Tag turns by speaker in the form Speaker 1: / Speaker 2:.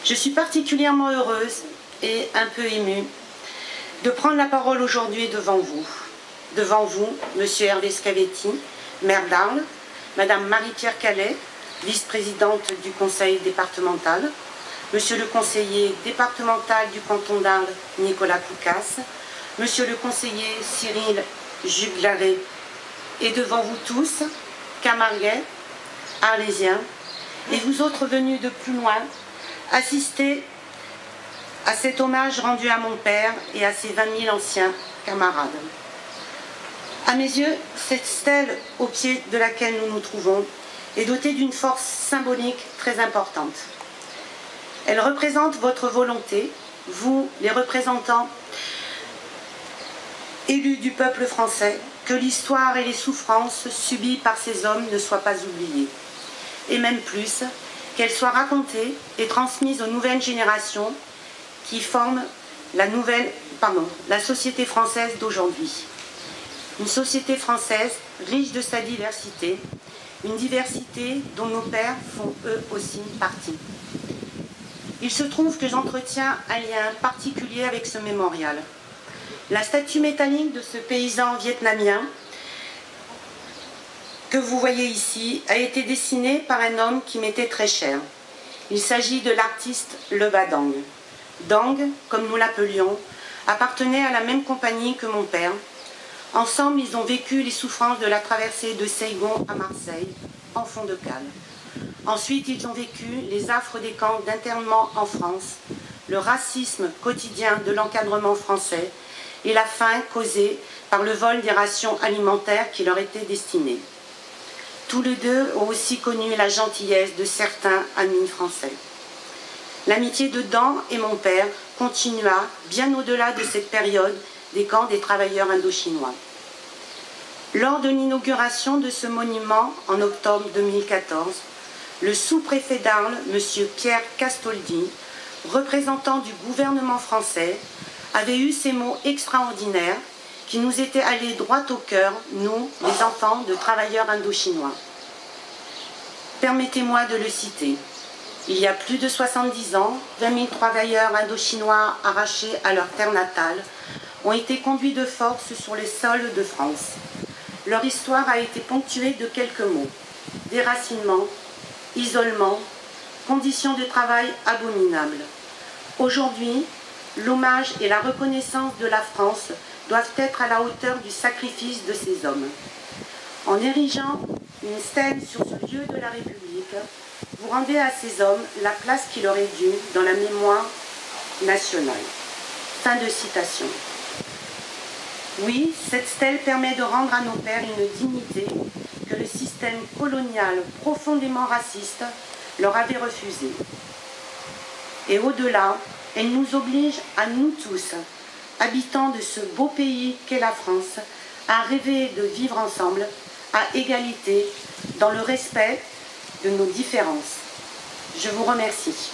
Speaker 1: Je suis particulièrement heureuse et un peu émue de prendre la parole aujourd'hui devant vous. Devant vous, Monsieur Hervé Scavetti, maire d'Arles, Madame Marie-Pierre Calais, vice-présidente du conseil départemental, Monsieur le conseiller départemental du canton d'Arles, Nicolas Coucas, Monsieur le conseiller Cyril Juglaré, et devant vous tous, Camarguais, Arlésiens, et vous autres venus de plus loin, assister à cet hommage rendu à mon père et à ses 20 000 anciens camarades. À mes yeux, cette stèle au pied de laquelle nous nous trouvons est dotée d'une force symbolique très importante. Elle représente votre volonté, vous, les représentants élus du peuple français, que l'histoire et les souffrances subies par ces hommes ne soient pas oubliées. Et même plus, qu'elles soient racontées et transmises aux nouvelles générations qui forment la société française d'aujourd'hui. Une société française riche de sa diversité, une diversité dont nos pères font eux aussi partie. Il se trouve que j'entretiens un lien particulier avec ce mémorial. La statue métallique de ce paysan vietnamien que vous voyez ici a été dessinée par un homme qui m'était très cher. Il s'agit de l'artiste Le Ba Dang. Dang, comme nous l'appelions, appartenait à la même compagnie que mon père. Ensemble, ils ont vécu les souffrances de la traversée de Saigon à Marseille, en fond de cale. Ensuite, ils ont vécu les affres des camps d'internement en France, le racisme quotidien de l'encadrement français et la faim causée par le vol des rations alimentaires qui leur étaient destinées. Tous les deux ont aussi connu la gentillesse de certains amis français. L'amitié de Dang et mon père continua bien au-delà de cette période des camps des travailleurs indochinois. Lors de l'inauguration de ce monument en octobre 2014, le sous-préfet d'Arles, M. Pierre Castoldi, représentant du gouvernement français, avait eu ces mots extraordinaires qui nous étaient allés droit au cœur, nous, les enfants de travailleurs indochinois. Permettez-moi de le citer. Il y a plus de 70 ans, 20 000 travailleurs indochinois arrachés à leur terre natale ont été conduits de force sur les sols de France. Leur histoire a été ponctuée de quelques mots: déracinement, isolement, conditions de travail abominables. Aujourd'hui, l'hommage et la reconnaissance de la France doivent être à la hauteur du sacrifice de ces hommes. En érigeant une stèle sur ce lieu de la République, vous rendez à ces hommes la place qui leur est due dans la mémoire nationale. Fin de citation. Oui, cette stèle permet de rendre à nos pères une dignité que le système colonial profondément raciste leur avait refusée. Et au-delà, elle nous oblige à nous tous, habitants de ce beau pays qu'est la France, à rêver de vivre ensemble, à égalité, dans le respect de nos différences. Je vous remercie.